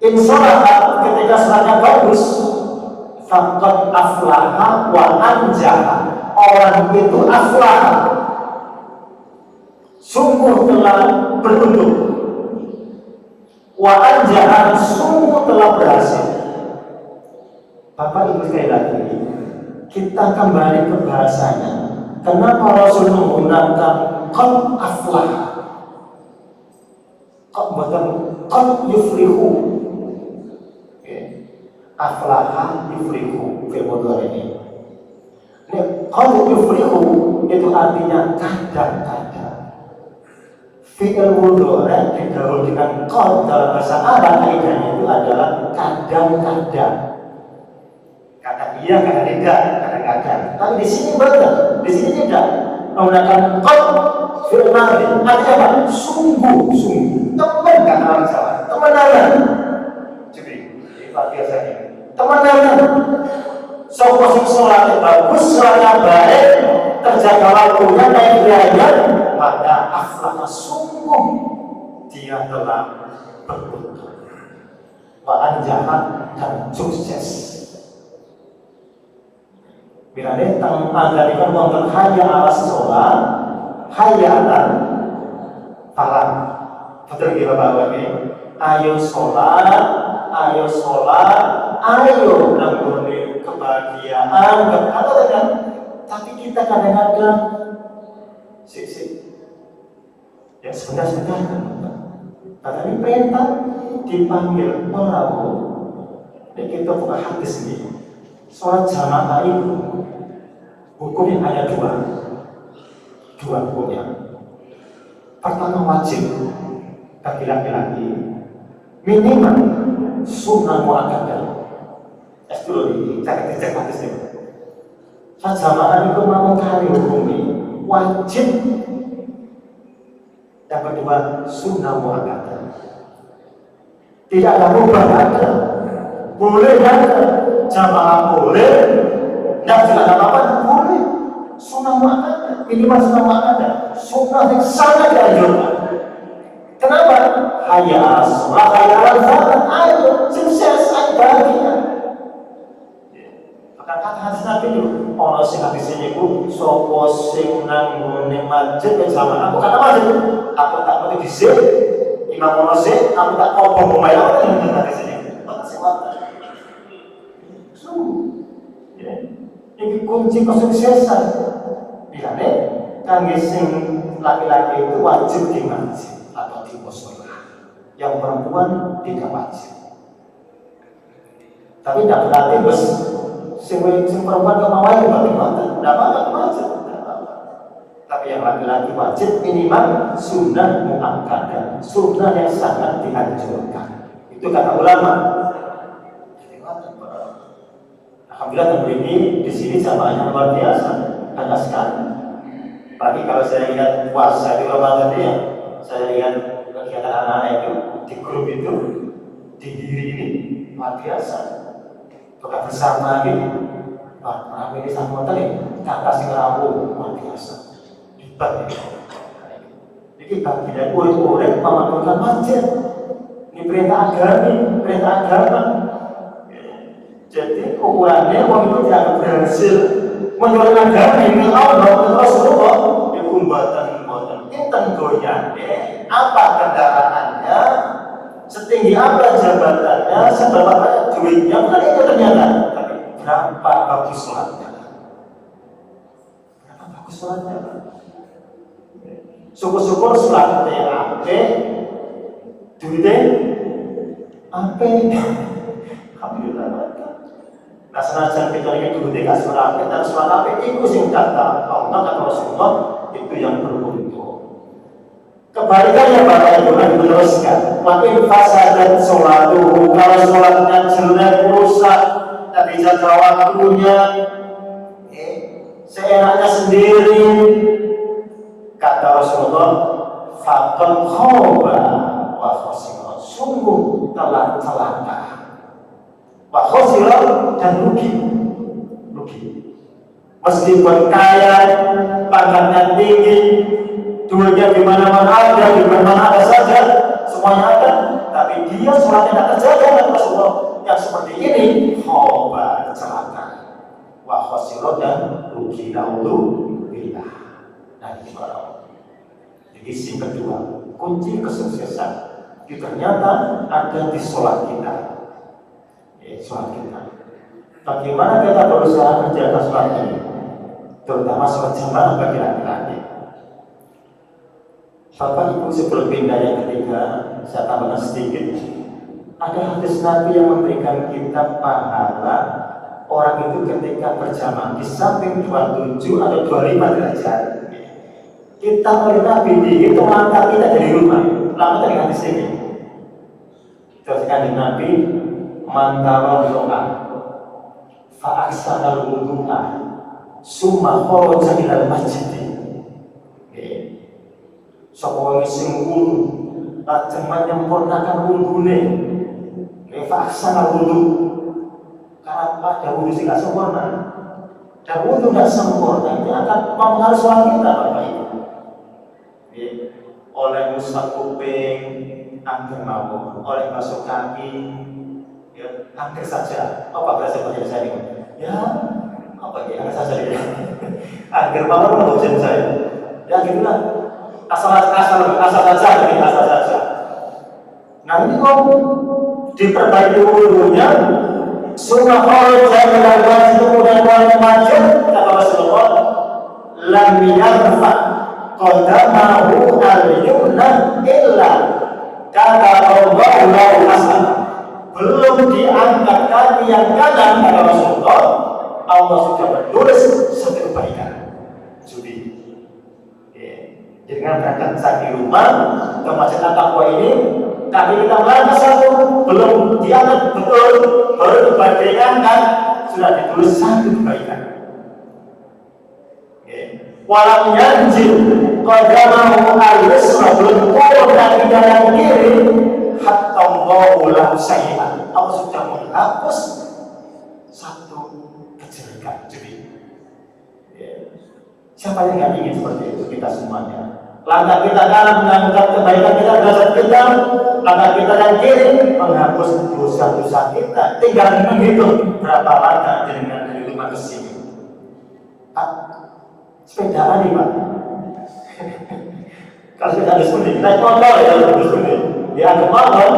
In sholat, ketika sholatnya bagus, faqad aflaha wa anjaha. Orang itu aflaha, sungguh telah beruntung, wa anjaha, sungguh telah berhasil. Bapak Ibu sekali lagi, kita kembali ke bahasanya. Kenapa Rasul menggunakan qad aflaha? Qad bukan qad yuflihu. Aflaha yuflihu fil mudhari ini. Qad yuflihu itu artinya kadang-kadang. Fi'il mudhari digabung dengan qad dalam bahasa Arab kaidahnya itu adalah kadang-kadang. Kadang iya, kadang tidak, kadang-kadang. Tapi di sini benar, di sini tidak. Menggunakan qad fi'il madhi artinya apa? Sungguh-sungguh. Teman kan orang Jawa, temenan. Jadi biasanya temenan. Sopos sholatnya bagus, sholatnya baik, terjaga waktunya, naik derajat, maka aflaha, sungguh dia telah beruntung, wa anjaha, dan sukses. Bila datang andalikan wonten hayya ala sholat, hayya ala falah. Betul gitu Bapak ini. Ayo sholat, ayo sholat, ayo nangguni kebahagiaan, kan? Tapi kita kadang-kadang ya sebentar kan. Kata ini perintah dipanggil orang, dan kita buka hadis ini. Sholat jamaah itu hukumnya hanya dua hukumnya. Pertama wajib bagi laki-laki, minimal sunnah muakkadah. Dulu cek hadis ini. Sholat jamaah itu mau kali hukumnya wajib. Yang kedua sunnah muakkadah. Tidak ada mubah ada, boleh ada. Jamaah boleh, tidak ada apa-apa boleh. Sunnah muakkadah, minimal sunnah muakkadah, sunnah yang sangat dianjurkan. Kenapa? Hayya ala sholat, hayya ala falah, ayo sukses, ayo bahagia. Kata hadis Nabi itu, ono sing hadis ini ku, sopo sing nanggone masjid bersama aku kata masjid, aku tak mati disik, imam ono sik, aku tak kobong membayar dengan hadis ini. Makasih banget. Ini kunci kesuksesan. Bilane kangge sing laki-laki itu wajib di masjid atau di mushola. Yang perempuan tidak wajib. Tapi tidak berarti bos sing perempuan kok mau wajib tidak apa-apa wajib. Tapi yang laki-laki wajib minimal sunnah muakkadah, sunnah yang sangat dianjurkan. Itu kata ulama. Alhamdulillah tempat ini di sini jamaahnya luar biasa, banyak sekali. Apalagi kalau saya lihat puasa di Ramadan ya, saya lihat kegiatan anak-anak itu di grup itu di diri ini luar biasa. Buka bersama gitu. Wah, ini sama tadi kata sing rawuh luar biasa. Hebat ya. Jadi bagian urip memanfaatkan masjid. Ini perintah agama. Jadi ukurannya orang itu tidak berhasil menjualkan agama ini Allah terus ya kumbatan inten goyane apa kendaraannya, setinggi apa jabatannya, seberapa banyak duitnya, bukan itu ternyata, tapi berapa bagus sholatnya. Syukur-syukur sholatnya apa, duitnya apa. Alhamdulillah. Nah, senajan kita ini dulu tidak sholat dan sholat apa itu sing kata Allah kata Rasulullah itu yang beruntung. Kebalikannya Bapak Ibu meneruskan, makin fasadat sholatuhu, kalau sholatnya jelek rusak, tak bisa waktunya, seenaknya sendiri, kata Rasulullah, faqad khaba wa khasira, sungguh telah celaka. Wa khosira dan rugi. Meskipun kaya, pangkatnya tinggi, duitnya di mana-mana ada saja, semuanya ada, tapi dia sholatnya tidak terjaga dan Rasulullah yang seperti ini, khobar celaka. Wa khosira dan rugi naudzubillah. Nah, ini suara. Jadi yang kedua, kunci kesuksesan itu ternyata ada di sholat kita. Sholat kita. Bagaimana kita berusaha menjaga sholat ini, terutama sholat jamaah bagi laki-laki. Bapak Ibu sebelum pindah yang ketiga, saya tambahkan sedikit. Ada hadis Nabi yang memberikan kita pahala orang itu ketika berjamaah di samping 27 atau 25 derajat. Kita oleh Nabi dihitung langkah kita dari rumah. Langkah dari hadis ini. Terus Nabi mantara doa fa'aksana al-wudu'a summa kharaja ilal masjid. Sapa sing wudu lajeng menyempurnakan wudune. Fa'aksana al-wudu. Karena pada wudu sing sempurna dan wudu tidak sempurna itu akan mempengaruhi sholat kita Bapak Ibu. Oleh musnah kuping, angker mawon, oleh masuk kaki, ya, hampir saja. Apa bahasa saya ini? Ya, apa ya? Hampir saja ya. Hampir malam ujian saya. Ya gitulah. Asal saja. Nah ini kok diperbaiki wudhunya, sunnah kharaja minal masjid kemudian masjid kata Rasulullah, lam yarfa qadamahu al-yumna illa kata Allah lahu hasan. Belum diangkat kaki yang kanan kata Rasulullah, Allah sudah menulis satu kebaikan. Jadi dengan berangkat saat di rumah ke masjid At-Taqwa ini, kaki kita melangkah satu, belum diangkat betul, baru dibandingkan sudah ditulis satu kebaikan. Walau yanjil qadamahu al-yusra, belum turun kaki yang kiri, hatta Allahu lahu sayyi'an. Allah sudah menghapus satu kejelekan. Jadi siapa yang nggak ingin seperti itu? Kita semuanya. Langkah kita kanan mengangkat kebaikan kita, derajat kita. Langkah kita yang kiri menghapus dosa-dosa kita. Tinggal menghitung berapa langkah dengan dari rumah ke sini. Pak, sepedaan nih Pak. Kalau sepeda seperti naik motor ya terus ini. Ya ke motor.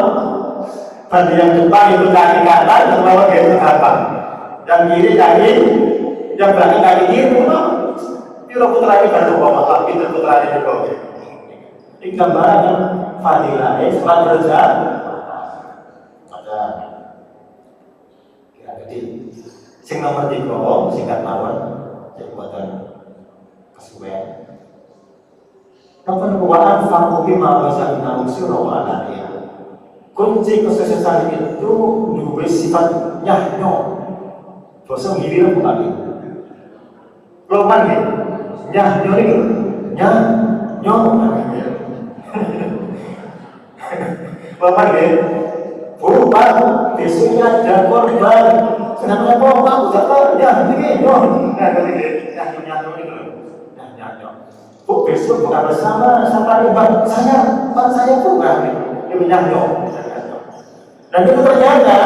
Bagi yang depan itu kaki kanan, yang bawah itu kanan. Yang kiri kaki, yang belakang kaki kiri. Piro putra ini baru bawa tapi putra ini juga. Ini gambaran fadilah, sholat derajat ada kira gede. Sing nomor 3 singkat mawon, jadi buatan kesuwen. Nomor 2 fakti mawasa namusi rawana dia. kunci kesuksesan itu dua sifat nyahnyo. Basa ngiri apa kali? Loman nih, nyahnyo nih, nyahnyo. Loman nih, bukan besoknya ada korban. Kenapa kok aku jatuh? Ya, ini nyahnyo. Nah, nyahnyo nih, nyahnyo. Bu besok buka bersama sampai bang saya bukan ini nyahnyo. Dan itu ternyata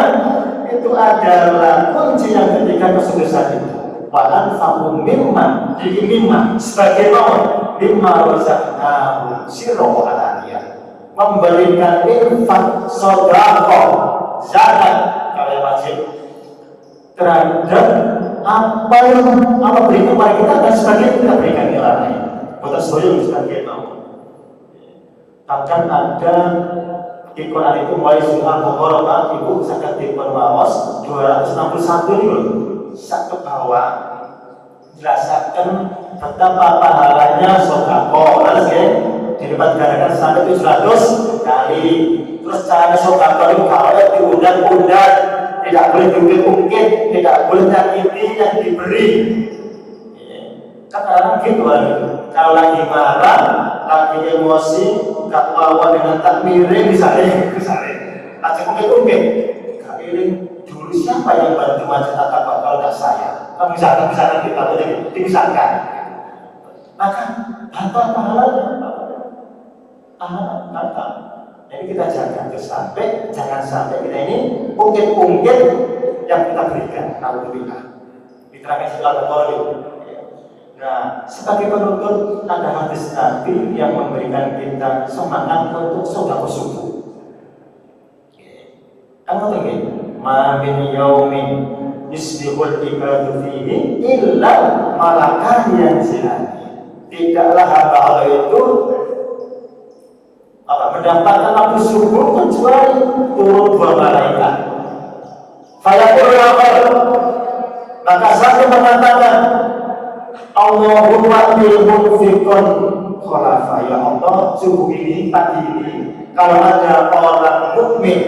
itu adalah kunci yang ketika kesuksesan itu. Wa'an fakum mimma, jadi mimma sebagai lawan mimma razaqnahu sirro alaniya, memberikan infak, sedekah, zakat kalau wajib terhadap apa yang Allah berikan kepada kita dan sebagian kita berikan ke orang lain. Bukan sesuatu sebagai mau. Bahkan ada di Quran itu mulai surah Al-Baqarah ibu zakat di perwaos 261 ini loh. Satu bawah jelaskan betapa pahalanya sedekah. Lalu ya dilipat gandakan sampai 700 kali. Terus cara sedekah itu kalau diundang-undang, tidak boleh diungkit-ungkit, tidak boleh nyakiti yang diberi. Kan orang gitu kan. Kalau lagi marah, lagi emosi, gak lawan dengan takmirin misalnya, aja ungkit-ungkit. Kairing dulu siapa yang bantu masjid At-Taqwa kalau tidak saya? Kan misalkan kita boleh dipisahkan. Maka pahalanya pahala. Jadi kita jangan sampai kita ini ungkit-ungkit yang kita berikan. Alhamdulillah. Diterangkan setelah Al-Qur'an. Nah, sebagai penutup ada hadis Nabi yang memberikan kita semangat untuk sedekah subuh. Kamu tahu ma min yaumin yusbihul ibadu fihi illa malakan yanzilani. Tidaklah hamba Allah itu mendapatkan waktu subuh kecuali turun dua malaikat. Fayaqul maka satu mengatakan Allahumma ilmunfikon khulafa, ya Allah, subuh ini, pagi ini kalau ada orang mukmin,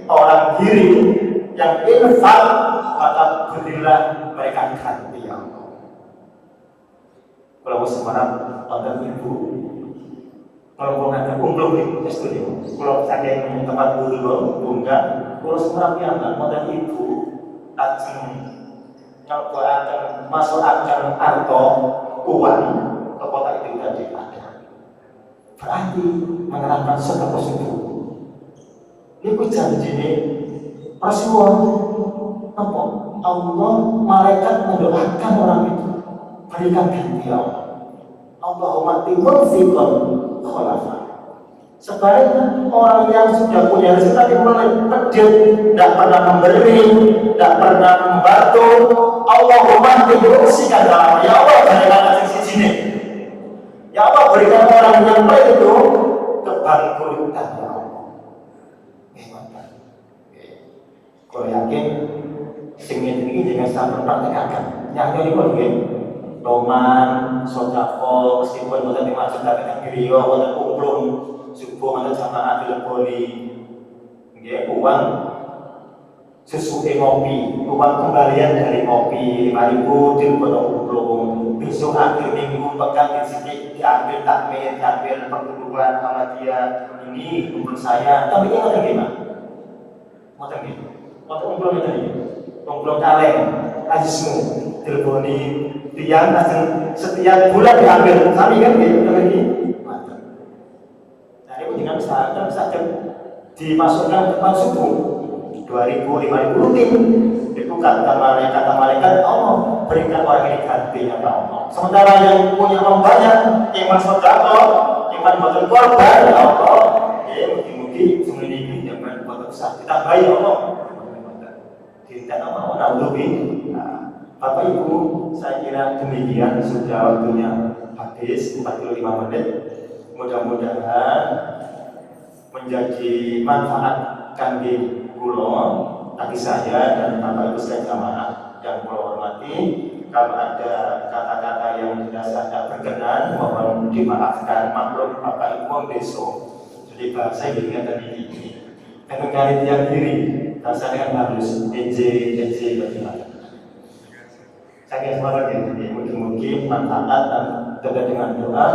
orang diri yang infak, maka berilah mereka ganti, ya Allah. Kalau semarang pada ibu, kalau ada umroh di studio, kalau saking tempat dulu enggak, kalau semarang yang pada ibu ajeng kalau akan masuk akan atau uang ke kota itu tadi ada, berarti menerapkan sedekah subuh. Ini ku janji ini Rasulullah apa? Allah malaikat mendoakan orang itu berikan ganti Allah. Allahumma timurfikon khulafa. Sebaliknya orang yang sudah punya rezeki tapi mulai pedih, tidak pernah memberi, tidak pernah membantu, Allahumma timursikan dalam, ya Allah berikan sisi sini, ya Allah berikan orang yang baik itu kebangkrutan, ya Allah. Kalau yakin, singin ini jangan sampai praktekkan. Yang ini pun Roman, sodako, meskipun bukan dimaksud tapi kan kiriyo, bukan kumplung, subuh atau jamaah teleponi, uang sesuai ngopi, uang kembalian dari ngopi 5.000 telepon kumplung, besok akhir minggu pekan di sini diambil takmir, diambil perkumpulan sama dia ini untuk saya, tapi ini ada gimana? Macam ni, waktu kumplung tadi, kumplung kaleng, ajismu, teleponi. Tiang setiap bulan diambil, kami kan gitu lagi. Nah ini dengan misalkan dimasukkan ke tempat subuh 2.000, 5.000 rutin. Itu kata malaikat Allah berikan orang ini gantinya ya Allah. Sementara yang punya uang banyak, iman sedekah, iman buatan korban ya Allah. Ya mungkin semua ini jangan buat besar. Ditambahi Allah. Tidak mau naudzubi. Bapak Ibu, saya kira demikian sudah waktunya habis 45 menit. Mudah-mudahan menjadi manfaat kangge kula, bagi saya dan Bapak Ibu sekalian jamaah yang kula hormati. Kalau ada kata-kata yang dirasa tidak berkenan, mohon dimaafkan. Maklum Bapak Ibu besok. Jadi bahasa yang tadi Itu kali tiap diri, rasanya kan harus EJ bagaimana. Saya suara ini, mungkin manfaat dan juga dengan doa.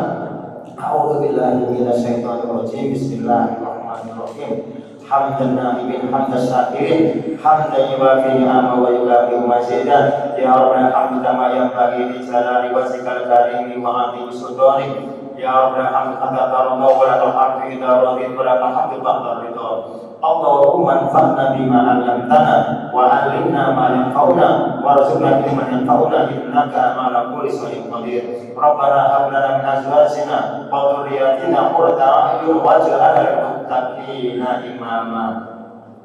A'udzubillahi minasyaitonirrajim. Bismillahirrahmanirrahim. Hamdan na'imin hamdan syakirin hamdan yuwafi ni'ama wa yukafi mazidah. Ya Rabbana hamdu kama yanbaghi li jalali wajhikal karimi wa 'azimi sultanik. Ya Rabbana hamdu kama tarda wa lakal hamdu idza radit wa lakal hamdu ba'da ridha. Allahumma anfa'na bima 'allamtana wa 'allimna ma yanfa'una warzuqna ilman yanfa'una innaka 'ala kulli shay'in qadir. Rabbana hab lana min azwajina wa dhurriyyatina qurrata a'yun waj'alna lil muttaqina imama.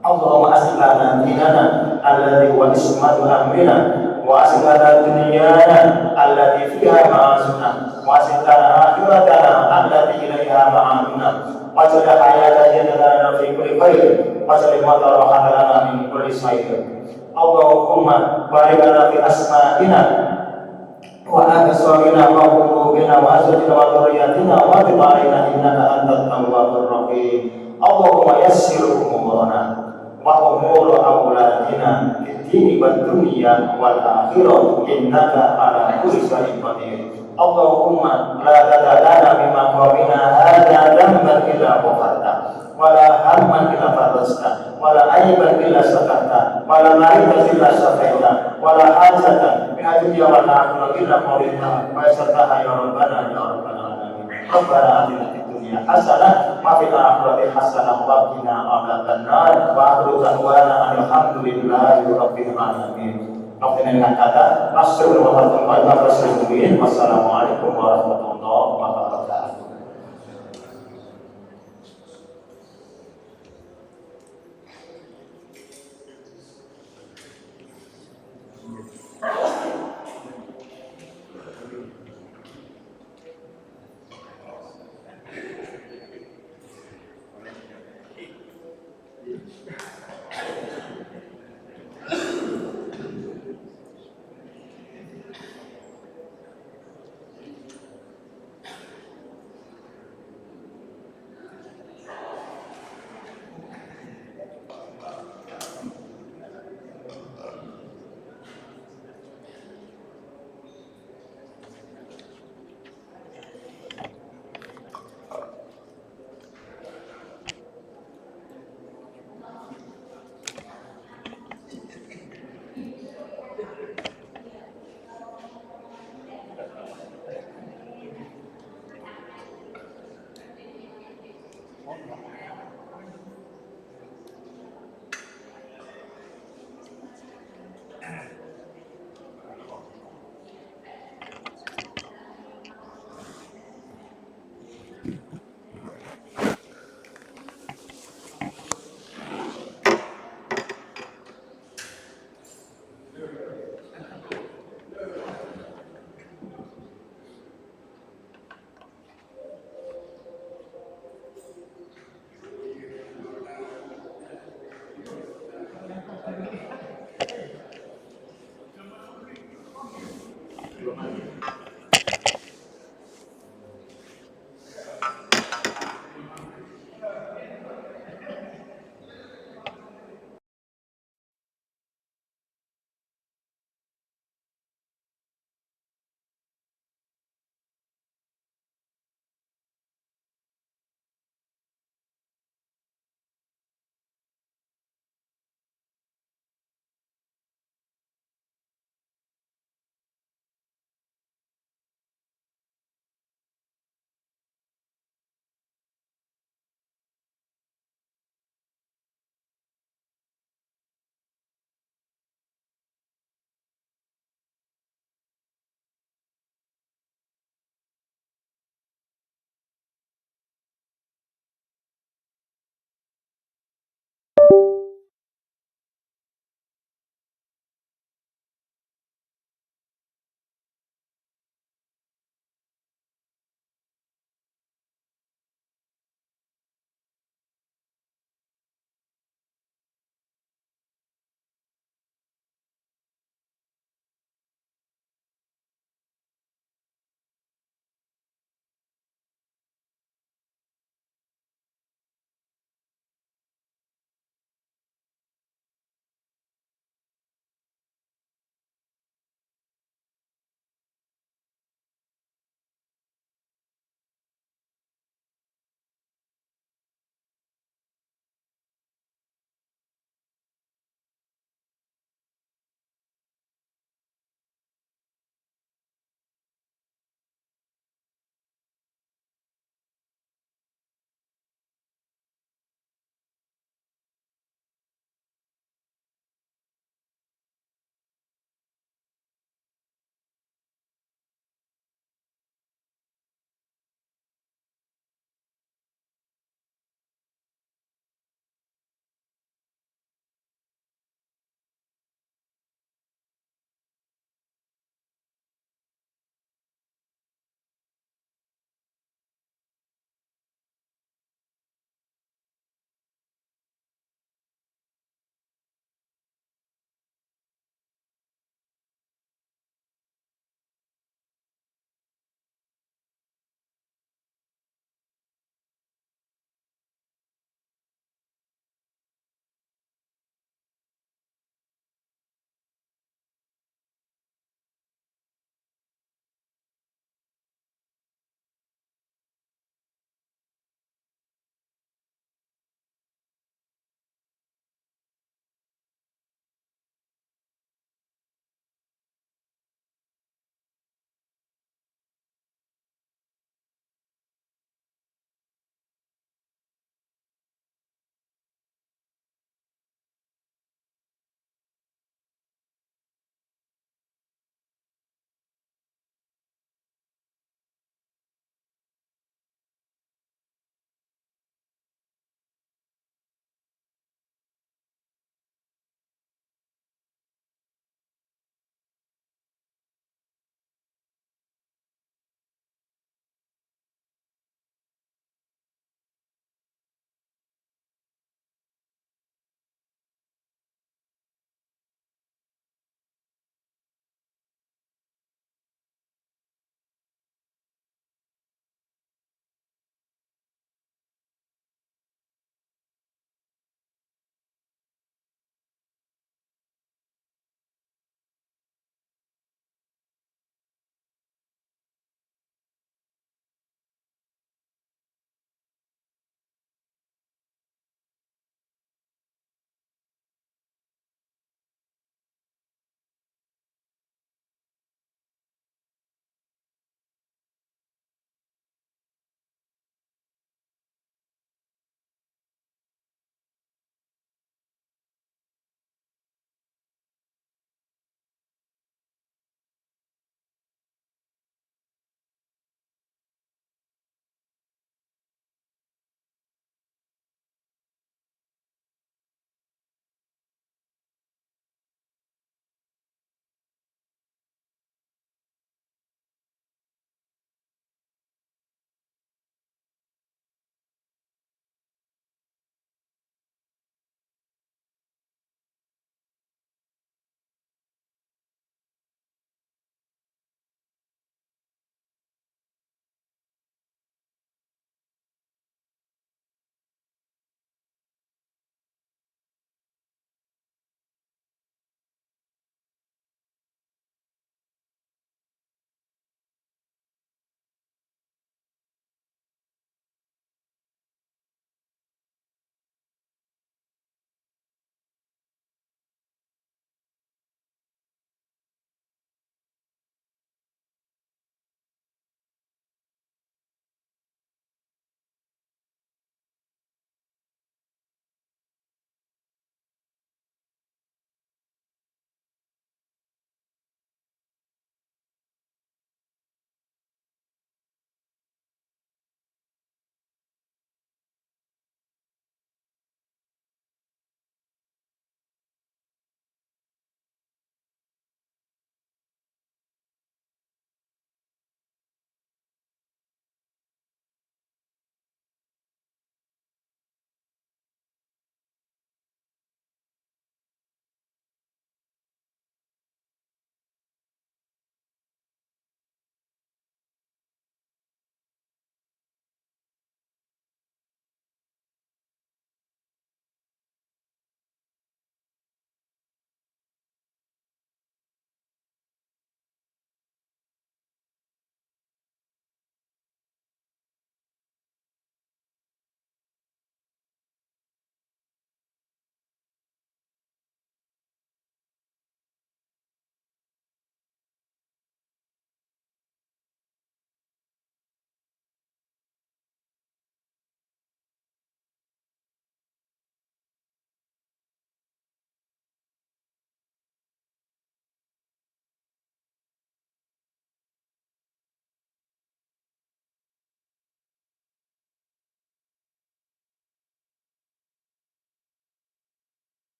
Allahumma aslih lana dinana alladhi huwa ismatu amrina wa aslih lana dunyana allati fiha ma'asuna wa aslih lana akhiratana allati ilaiha ma'aduna waj'al hayata jannatan fi kulli khair waj'al mauta rahatan lana min kulli syai'in. Allahumma barik lana fi asma'ina wa absarina wa qulubina wa azwajina wa dhurriyyatina wa tub 'alaina innaka antat tawwabur rahim. Allahumma yassir umurana wa umur auladina fid dini wad dunya wal akhirah innaka ala kulli syai'in qadir. Allahumma la tad'alana mimma qawmina hadza dhanban illa ghafarta wa la hamman illa farajta wa la aiban illa satarta wa la maridan illa shafaita wa la hajatan min dunya wal akhirah illa qadaytaha wa yassartaha ya rabbana ya rabbal alamin. Rabbana atina fid dunya hasanah wa fil akhirati hasanah wa qina adzabannar wa akhiru da'wana alhamdulillahi rabbil alamin. Dengan kata Assalamualaikum warahmatullahi wabarakatuh. Belum